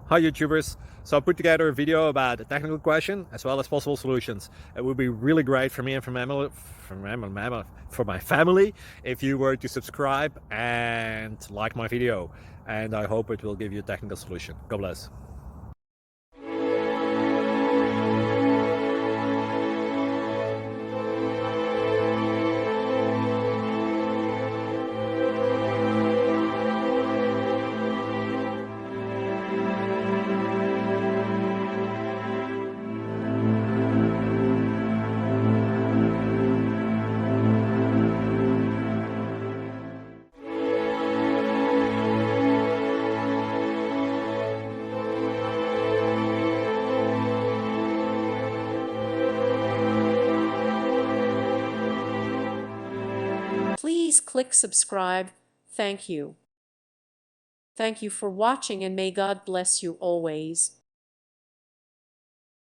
Hi YouTubers. So I put together a video about a technical question as well as possible solutions. It would be really great for me and for my family if you were to subscribe and like my video. And I hope it will give you a technical solution. God bless. Please click subscribe. Thank you. Thank you for watching and may God bless you always.